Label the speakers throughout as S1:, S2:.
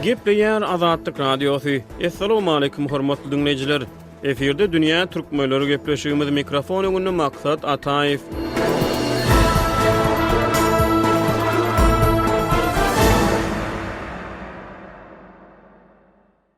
S1: Gepleýär Azatlyk radiosu. Assalamu alaykum hormatly dinleýijiler. Eferde Dünýä Türkmenleri gepleşigimiz mikrofon öňünde maksat Ataýew.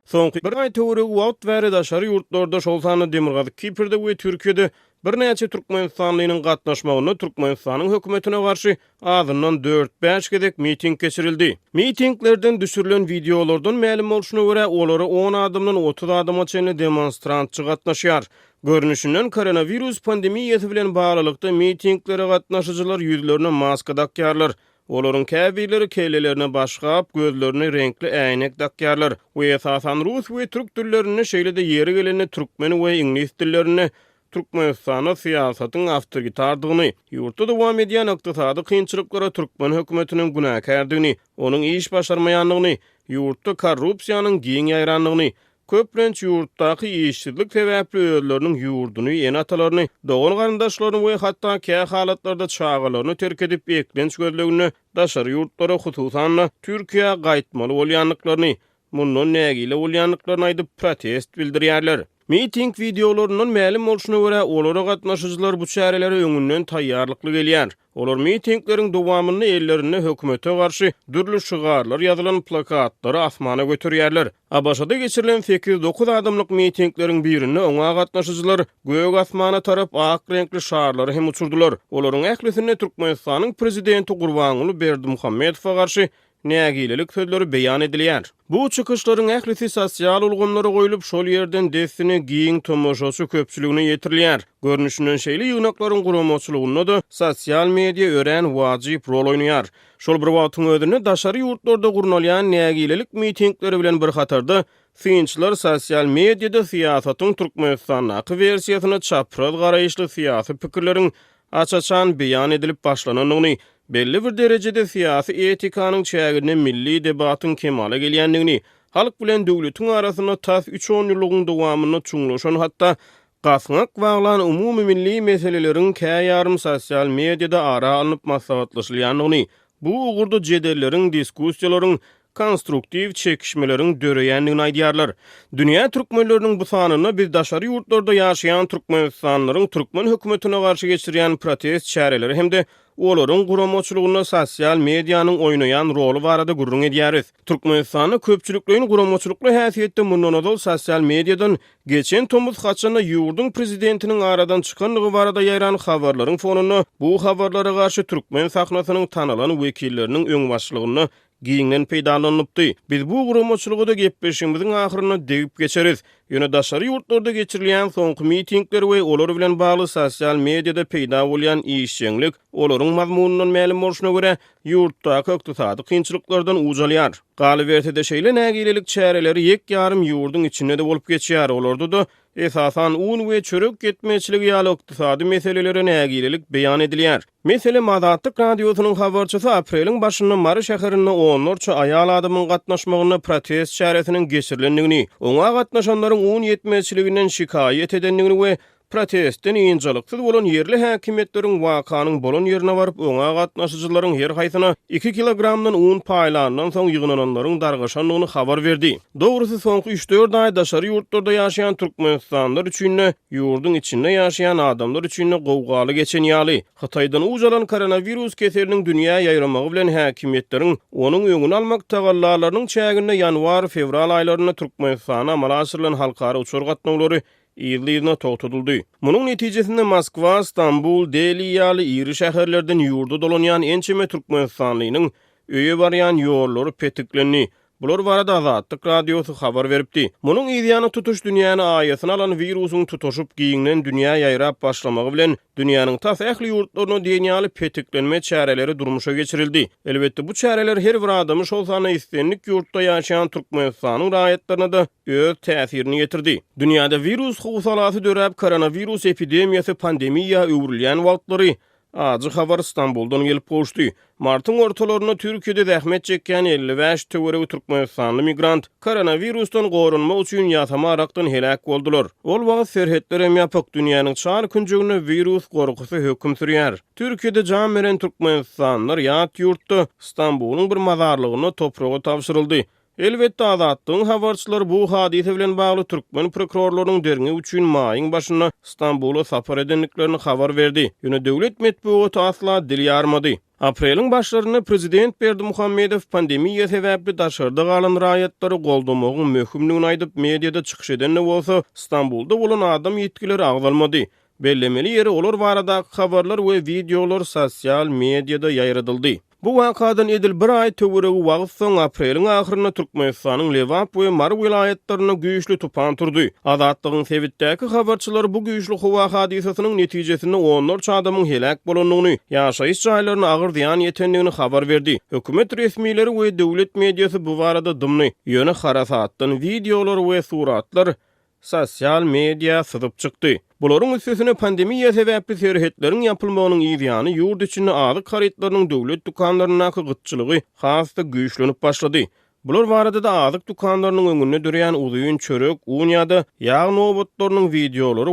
S1: Soňky bir aý töwrek wagt bäri Daşary ýurtlarda şol sany demirgazyk Kiprde we Türkiýede bir näçe türkmenistanlylaryň gatnaşmagyny Türkmenistanyň hökümetine garşy azyndan 4-5 gezek miting geçirildi. Mitinglerden düşürilen videolardan ma'lum bolşuna görä olary 10 adamdan 30 adama çenli demonstrantçy gatnaşýar. Görünüşinden koronavirus pandemiýasy bilen baglykda mitinglere gatnaşyjylar ýüzlerine maska takýarlar. Olaryň käbirleri kellelerine başgap, gözlerine renkli äýnek takýarlar. We esasan rus we türk dillerine şeýle-de ýeri geleni türkmen we ingliz dillerini Türkmenistana siyasatyň awtorgy tardygyny, ýurtda dowam edýän ykdysady kynçylyklara türkmen hökümetiniň günäkärdigini, onuň iş başarmaýanlygyny, ýurtda korrupsiýanyň giň ýaýranlygyny, köprenç ýurtdaky işsizlik sebäpli özleriniň ýurduny, enatalaryny, dogan garandaşlaryny we hatda kä halatlarda çağalaryny terk edip eklenç gözlegini Daşary ýurtlary hususan Türkiýe gaýtmaly bolýanlyklaryny, mundan nägile bolýanlyklaryny aýdyp protest bildirýärler. Miting videolarının ma'lum bolşuna görä olara gatnaşyjylar bu çäreleri öňünden taýýarlykly gelýär. Olar mitingleriň dowamyny ellerine hökümete garşy dürli şygarlar ýazylan plakatlary asmana götürýärler. Abaşada geçirilen 8-9 adamlyk mitingleriň birini oňa gatnaşyjylar gök asmana tarap ak renkli şarlary hem uçurdular. Olaryň ählisine Türkmenistanyň prezidenti Gurrüň Berdimuhammedowa garşy nägilelik sözleri beýan edilýär. Bu çykyşlaryň ählisi sosial ulgamlara goýulyp şol ýerden destini giň tomoşasy köpçüligine ýetirilýär. Görnüşinden şeýle ýygnaklaryň guramaçylygynda da sosial media ören wajyp rol oýnaýar. Şol bir wagtyň özünde Daşary ýurtlarda gurnalýan nägilelik mitingleri bilen bir hatarda finçler sosial mediada siýasatyň Türkmenistanyň versiýasyna çapraz garaýyşly siýasy pikirleriň açaçan beýan edilip başlananyny, belli bir derecede siyasi etikanyň çägine milli debatyň kemale gelýändigini, halk bilen döwletiň arasyna tas 3-10 ýyllygyň dowamyny çuňlaşan hatda gasyňak baglan umumy milli meseleleriň käýarym sosial mediada ara alınıp maslahatlaşylýandygyny, bu ugurda jedellerin, diskussiýalaryň konstruktiv çekişmeleriň döreýändigini aýdýarlar. Dünýä Türkmenleriniň bu sanyny biz Daşary ýurtlarda ýaşaýan türkmenistanlylaryň türkmen hökümetine garşy geçirýän protest çäreleri hemde olaryň guramaçylygyna sosial medianyň oýnaýan roly barada gurrüň edýäris. Türkmenistanyň köpçülikliň guramaçylykly häsiýetde mundan ozal sosial mediadan geçen tomuz haçyna ýurdun prezidentiniň aradan çykanlygy barada ýaýran habarlaryň fonuny bu habarlara garşy türkmen sahnasynyň tanalan wekilleriniň öňbaşlygyny giňden peýdalanypdy. Biz bu guramaçylygda gepleşigimiziň ahyryna degip geçeriz. Ýöne Daşary ýurtlarda geçirilýän soňky mitingler we olar bilen bagly sosial mediada peýda bolýan işçilik, olaryň mazmunynyň ma'lum bolşuna görä ýurtdaky ykdysady kynçylyklardan ujalýar. Galybertede şeýle nägilelik çäreleri ýek ýarym ýurdun içinde de bolup geçýär. Olarda da esasan un we çörek getmeçiligi ýaly ykdysady meseleleri nägilelik beýan edilýär. Mesele Azatlyk radiosynyň habarçysy apreliň başynda Mary şäherinde onlarça aýal adamyň gatnaşmagyny protest çäresiniň geçirilendigini, oňa gatnaşanlaryň un yetmeçiliginden şikaýet edendigini we protestden ýynjylyksyz bolan ýerli häkimetleriň wakanyň bolan ýerine baryp oňa gatnaşyjylaryň her haýsyna 2 kilogramdan un paýlandan soň ýygnananlaryň dargaşanlygyny habar berdi. Dogrusy soňky 3-4 aý Daşary ýurtlarda ýaşaýan türkmenistanlylar üçin ýurdun içinde ýaşaýan adamlar üçin gowgaly geçen ýaly Hataýdan ujalan koronavirus keseliniň dünýä ýaýramagy bilen häkimetleriň onuň öňüni almak tagallalarynyň çäginde ýanwar-fevral aýlaryna Türkmenistana amala aşyrylan halkara uçur gatnawlary ýyllygyna togtuldy. Munyň netijesinde Moskwa, Istanbul, Deli ýaly iri şäherlerden ýurda dolanýan ençeme türkmenistanlynyň öýe barýan ýollary petiklenni. Bular barada Azatlyk radiosu habar beripdi. Munyň ýygyany tutuş dünýäni aýasyna alan virusyň tutuşup giňden dünýä ýaýrap başlamagy bilen dünýäniň tas ähli ýurtlaryna diýenýäli petiklenme çäreleri durmuşa geçirildi. Elbetde bu çäreler her bir adamy şol sany istenlik ýurtda ýaşaýan Türkmenistanyň raýatlaryna da öz täsirini ýetirdi. Dünýäde virus howsalasy döräp koronavirus epidemiýasy pandemiýa öwrülýän wagtlary Acı habar İstanbul'dan gelip koştu. Mart'ın ortalarına Türkiye'de zahmet çeken 55 töwere Türkmenistanly migrant koronavirusdan gorunma üçin ýatama arakdan helak boldular. Ol wagt serhetler hem ýapyk dünýäniň çar künjegine virus gorkusy höküm sürýär. Türkiye'de jan beren Türkmenistanlylar ýat ýurtda İstanbul'un bir mazarlygyna topraga tapşyryldy. Elbetde Azatlygyň habarçylary bu hadise bilen bagly türkmen prokurorlarynyň derňi üçin maýyň başyna İstanbuly sapar edenliklerini habar berdi. Ýöne döwlet medeniýeti asla dil ýarmady. Apreliň başlaryny prezident Berdimuhammedow pandemiýa sebäpli Daşarda galan raýatlary goldamagyň möhümligini aýdyp mediada çykyş edende bolsa, İstanbulda bolan adam ýetkileri agdalmady. Bellemeli ýeri olar barada habarlar we videolar sosial mediada ýaýradyldy. Bu wakadan edil bir ay töweregi wagt soň apreliň ahyryna Türkmenistanyň Lewap we Mar vilayetlerine güýçli tupan turdy. Azatlygyň sebitdäki habarçylar bu güýçli howa hadisasynyň netijesinde onlarça adamyň helak bolanyny, ýaşaýyş jaýlaryna agyr ziýan ýetendigini habar berdi. Hökümet resmiýetleri we döwlet mediýasy bu barada dymny, ýöne harasatdan videolar we suratlar sosial media syzyp çykdy. Bularyň üstesine pandemiýa sebäpli serhetleriň ýapylmagynyň ýygyny ýurt içinde azyk haritlarynyň döwlet dukanlarynyň gytçylygy hasda güýçlenip başlady. Bular barada da azyk dukanlarynyň öňünde durýan uzyň çörek, un ýa-da ýağ nowbatlarynyň videolary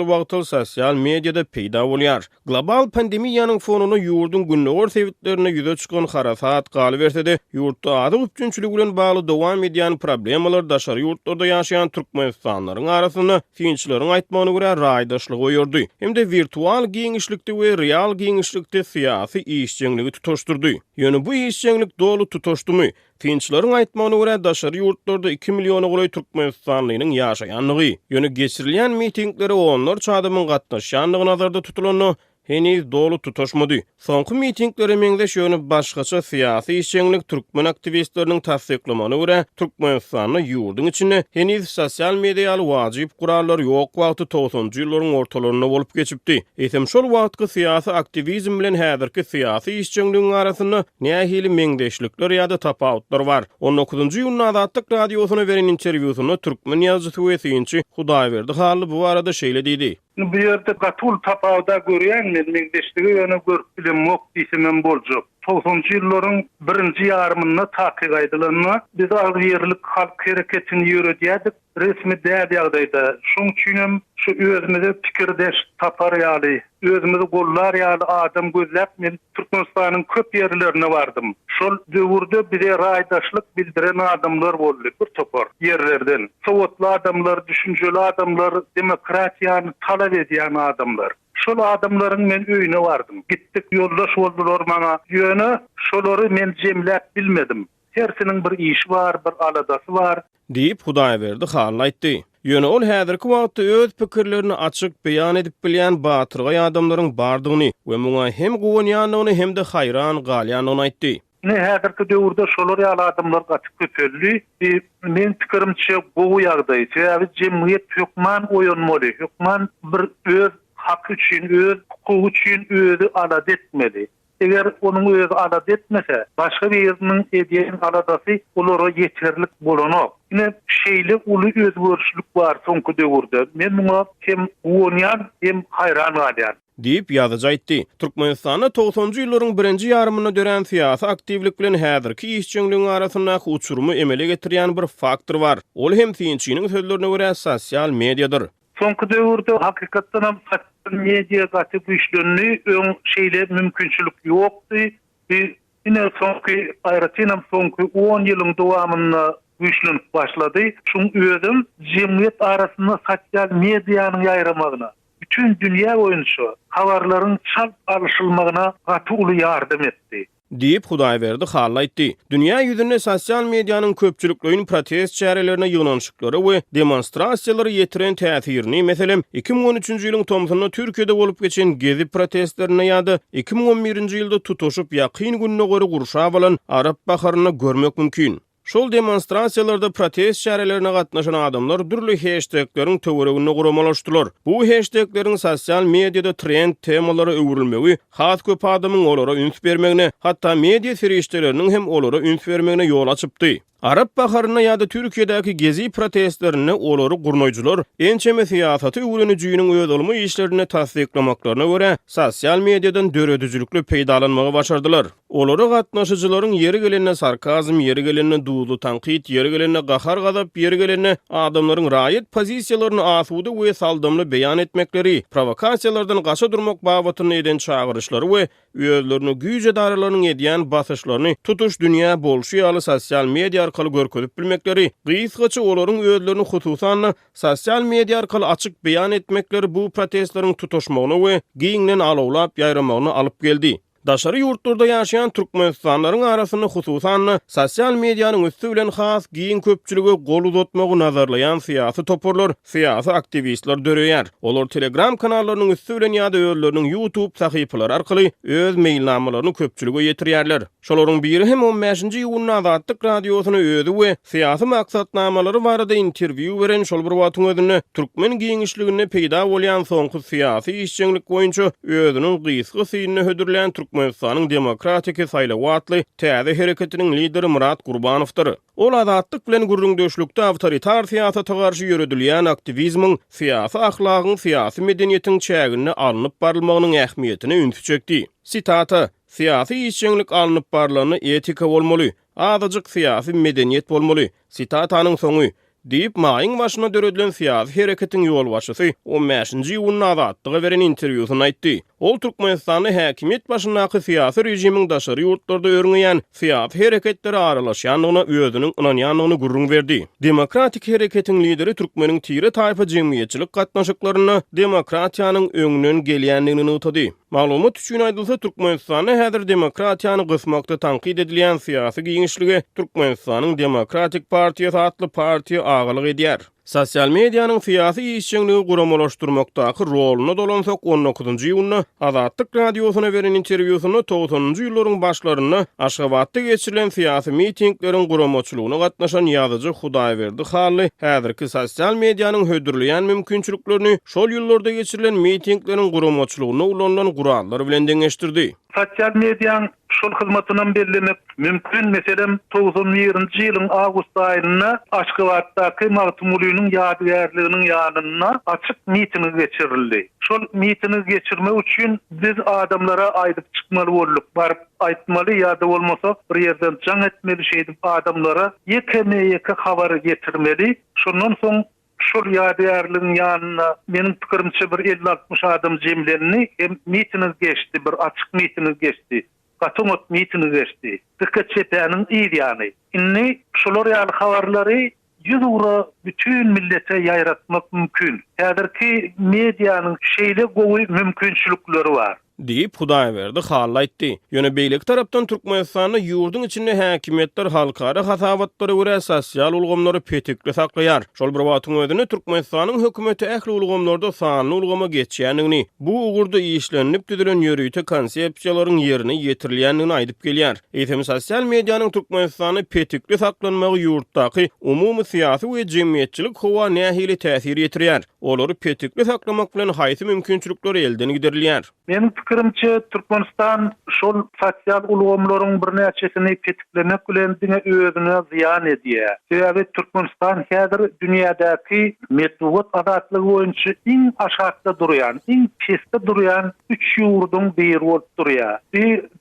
S1: wagtal sosial mediada peýda bolýar. Global pandemiýanyň fonuny ýurdun günnäwir sebitlerine ýüze çykan harasat galy bersede, ýurtda azyk üçinçiligi bilen bagly dowam edýän problemalar Daşary ýurtlarda ýaşaýan türkmenistanlylaryň arasyna finçileriň aýtmagyna görä raýdaşlyk goýurdy. Hemde virtual giňişlikde we real giňişlikde syýasy işçiňligi tutuşdurdy. Ýöne bu işçiňlik dolu tutuşdumy? Finçileriň aýtmagyna görä Daşary ýurtlarda 2 milliona goly türkmenistanlynyň ýaşaýanlygy, ýöne geçirýän mitingleri onlarça adamyň gatnaşýanlygy nazarda tutulany heniz dolu tutuşmady. Soňky mitingleri meňzeş ýöne başgaça syýasy işçiňlik türkmen aktivistleriniň tasdiklamagyna görä Türkmenistanyň ýurdun içinde heniz sosial mediýaly wajyp gurallar ýok wagty 90-njy ýyllaryň ortalaryna bolup geçipdi. Etem şol wagtky syýasy aktivizm bilen häzirki syýasy işçiňligiň arasyna nähili meňdeşlikler ýa-da tapawutlar bar. 19-njy ýylyň Azatlyk radiosyna beren interwýusyny türkmen ýazgysy we synçy Hudaýberdi Hally bu arada şeýle diýdi.
S2: Bu ýerde gatul tapawda görýän meňdeşligi ýöne görüp bilenmek diýsem boljak. 90-njy ýyllaryň birinji ýarymyna takyk aýdylanyna biz agyrlyk halk hereketini ýöredýädik. Resmi däl ýagdaýda. Şoň üçin şu özümize pikirdeş tapar ýaly, özümizi gollar ýaly adam gözläp men Türkmenistanyň köp ýerlerine bardym. Şol döwürde bize raýdaşlyk bildiren adamlar boldy bir topar ýerlerden. Sowatly adamlar, düşünjeli adamlar, demokratiýany talap edýän adamlar. Şol adamlaryň men öýüne bardym. Gitdik ýoldaş boldular maňa. Ýöne şolary men jemläp bilmedim. Hersiniň bir işi bar, bir aladasy bar. Diýip Hudaýberdi Hally aýtdy. Ýöne ol häzirki wagtda öz pikirlerini açyk beýan edip bilýän batyrga adamlaryň bardygyny we muňa hem gowunýanlygyny hem de haýran galýanyny aýtdy. Ne häzirki döwürde şolar ýaly adamlar gatyp köpeldi. Men pikirimçe bu ýagdaýda jemgyýet hökman oýanmaly. Hökman bir öz hak üçin, öz hukuky üçin özü alat etmeli. Eger onuň özü alat etmese, başga bir ýeriniň edýän aladasy olara ýeterlik bolanok. Ine şeýle uly özgörüşlük bar soňky döwürde. Men muňa hem oýnaýan hem haýran galýan. Diýip ýazyjy aýtdy. Türkmenistanyň 90-njy ýyllaryň birinji ýarymyna dören syýasy aktivlik bilen häzirki işçiňligiň arasyndaky uçurumy emele getirýän bir faktor bar. Ol hem synçynyň sözlerine görä sosial mediadyr. Soňky döwürde hakykatdan hem media gaty güýçlenýär, öň şeýle mümkinçilik ýokdy. Ine soňky aýratynam soňky 10 ýylyň dowamyna güýçlenip başlady. Şoň özüm jemgyýet arasynda sosial medianyň ýaýramagyna, bütün dünýä boýunça habarlaryň çap alışylmagyna gaty uly ýardam etdi. Diýip Hudaýberdi Hally aýtdy. Dünýä ýüzünde sosial medianyň köpçülikliğin protest çärelerine ýygnanşyklary we demonstrasiýalary ýetiren täsirini, meselem 2013-nji ýylyň tomsyna Türkiýede bolup geçen gezi protestlerine ýa-da 2011-nji ýylda tutuşup ýakyn gününe göre gurşap alan Arap baharyny görmek mümkin. Şol demonstrasiýalarda protest çärelerine gatnaşan adamlar dürli hashtagleriň töweregine guramalaşdylar. Bu hashtagleriň sosial mediada trend temalary öwrülmegi, has köp adamyň olara üns bermegine, hatda media serişdeleriniň hem olara üns bermegine ýol açypdy. Arap baharyna ýa-da Türkiýedäki gezi protestlerine olary gurnoýjylar ençeme syýasaty öwrenijiginiň öýdülmi işlerini tasdiklamaklaryna görä sosial mediadan döredüjülükli peýdalanmagy başardylar. Olary gatnaşyjylaryň ýeri gelenine sarkazm, ýeri gelenine duýly tanqid, ýeri gelenine gahar gazap, ýeri gelenine adamlaryň raýat pozisiýalaryny asudy we saldamly beýan etmekleri, provokasiýalardan gaça durmak babatyny eden çağırışlary we özlerini güýje daralaryň edýän basyşlaryny tutuş dünýä bolşy ýaly sosial media
S1: arkaly görkezip bilmekleri, gysgaça olaryň özlerini hususan sosial media arkaly açyk beýan etmekleri bu protestlaryň tutuşmagyna we giňden alawlap ýaýramagyna alyp geldi. Daşary ýurtlarda ýaşaýan türkmenistanlylaryň arasyny hususan sosial medianyň üstü bilen has giň köpçüligi gol uzatmagy nazarlayan syýasy toporlar, syýasy aktivistler döreýär. Olar Telegram kanallarynyň üstü bilen ýa-da özleriniň YouTube sahypalary arkaly öz mailnamalaryny köpçülige ýetirýärler. Şolaryň biri hem 15-nji ýylyň Azatlyk radiosyna özi we syýasy maksatnamalary barada interwiu beren şol bir wagtyň özünde türkmen giňişligine peýda bolýan soňky syýasy işçilik boýunça özüniň gysga synyny hödürlän Türkmenistanyň demokratik saýlawatly täze hereketiniň lideri Murat Gurbanowdyr. Ol Azatlyk bilen gurrüň döşlükde awtoritar syýasata garşy ýöredilýän aktivizmiň, syýasy ahlagyň, syýasy medeniýetiň çägine alınıp barylmagynyň ähmiýetini ünsü çekdi. Sitata: "Syýasy işçilik alınıp barylany etika bolmaly, azyjyk syýasy medeniýet bolmaly." Sitataның soňy diýip maýyň başyna döredilen syýasy hereketiň ýol başçysy 15-nji ýylyň Azatlyga beren interwiusyny aýtdy. Ol Türkmenistany häkimiýet başyndaky syýasy rejimiň daşary ýurtlarda öňeýän syýasy hereketleri aralaşýanlygyna özüniň ynanýanlygyny gurrüň berdi. Demokratik hereketiň lideri türkmeniň tire taýpa jemgyýetçilik gatnaşyklaryny demokratiýanyň öňünden gelýänligini ýytdy. Maglumat üçin aýdylsa, Türkmenistany häzir demokratiýany gysmakda tanqid edilýän syýasy giňişligi Türkmenistanyň Demokratik Partiýasy atly partiýa agalyk edýär. Sosial medianyň syýasy işçiligi guramalaşdyrmakdaky rolyna dolansak 19-njy ýylyny Azatlyk radiosyna beren interwiusyny 90-njy ýyllaryň başlaryny Aşgabatda geçirilen syýasy mitingleriň guramaçylygyna gatnaşan ýazyjy Hudaýberdi Hally häzirki sosial medianyň hödürleýän mümkinçiliklerini şol ýyllarda geçirilen mitingleriň guramaçylygyna ulanlan gurallar bilen deňeşdirdi.
S2: Sosial medianyň şol hyzmatynyň bellenip mümkin meselem 90-njy ýylyň awgust aýyna Aşgabatdaky magtumulynyň ýadygärliginiň ýanyna açyk miting geçirildi. Şol miting geçirmek üçin biz adamlara aýdyp çykmaly bolduk. Baryp aýtmaly ýa-da bolmasa bir ýerden jaň etmeli şeýdip adamlara ýeke habary getirmeli. Şondan soň şol ýadygärligiň ýanyna meniň pikirimçe bir 50-60 adam jemlenni, hem miting geçdi, bir açyk miting geçdi. Gatumot miting geçdi. Dikkat çetäniň ýa-da inni şolar ýaly habarlary ýüzüra bütün millete ýaýratmak mümkin. Häzirki medianyň şeýle gowy mümkinçilikleri bar.
S1: Diýip Hudaýberdi Hally aýtdy. Ýöne beýlik tarapdan Türkmenistanyň ýurduň içinde häkimetler halkara hasabatlary görä sosial ulgamlary petikli saklaýar. Şol bir wagtyň özünde Türkmenistanyň hökümeti ähli ulgamlarda sanly ulgama geçýänligini, bu ugurda işlenip düzülen ýörüýte konsepsiýalaryň ýerine ýetirilýänligini aýdyp gelýär. Eýsem sosial medianyň Türkmenistany petikli saklanmagy ýurtdaky umumy syýasy we jemgyýetçilik howa nähili täsir ýetirýär. Olary petikli saklamak bilen haýsy mümkinçilikler elden giderilýär.
S2: Meniň pikirimçe Türkmenistan şol sosial ulgamlaryň bir näçesini petiklemek bilen diňe özüne ziýan edýär. Sebäbi Türkmenistan häzir dünýädäki medeniýet adatlygy boýunça iň aşagda durýan, iň pesde durýan 3 ýurduň biri bolup durýar.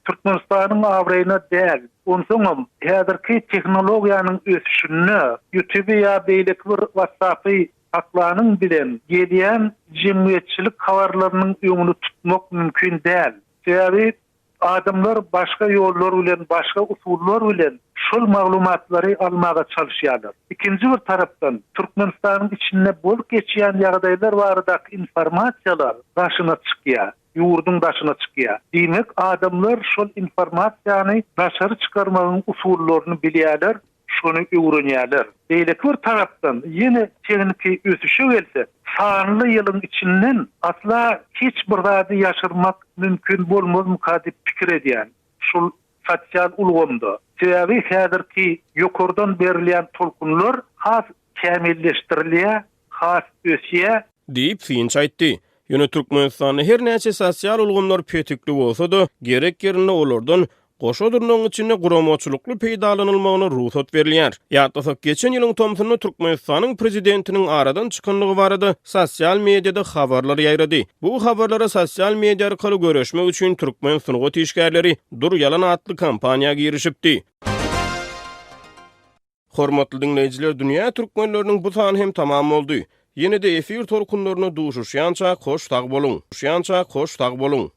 S2: Türkmenistanyň awraýyna däl. Onsoň häzirki tehnologiýanyň ösüşine, YouTube ýa beýlik bir WhatsAppy aklanyň bilen gelýän jemgyýetçilik habarlarynyň öňüni tutmak mümkin däl. Sebäbi adamlar başga ýollar bilen, başga usullar bilen şol maglumatlary almaga çalışýarlar. Ikinji bir tarapdan Türkmenistanyň içinde bolup geçýän ýagdaýlar baradaky informasiýalar daşyna çykýar. Ýurduň daşyna çykýar. Demek adamlar şol informasiýany daşary çykarmagyň usullaryny bilýärler, şonu öwrenýärler. Beýlik bir tarapdan ýene tekniki ösüşe gelse, sanly ýylyň içinden asla hiç bir zady ýaşyrmak mümkin bolmaz kadip pikir edýän. Şol sosial ulgamda. Sebäbi häzirki ýokurdan berilýän tolkunlar has kämilleşdirilýär, has ösýär
S1: diýip fiýinç aýtdy. Ýöne Türkmenistany her näçe sosial ulgamlar petikli bolsa-da, gerek ýerine olardan goşa durnaň içinde guramaçylykly peýdalanylmagyna ruhsat berilýär. Ýa-da geçen ýylyň Tomsyny Türkmenistanyň prezidentiniň aradan çykanlygy barada sosial mediada habarlar ýaýrady. Bu habarlara sosial media arkaly görüşmek üçin türkmen sunugat işgärleri Dur Yalan atly kampaniýaga girişipdi. Hormatly dinleýijiler, Dünýä Türkmenleriniň bu sany hem tamam boldy. Ýene-de efir tolkunlaryna duşuşýança hoş tag boluň.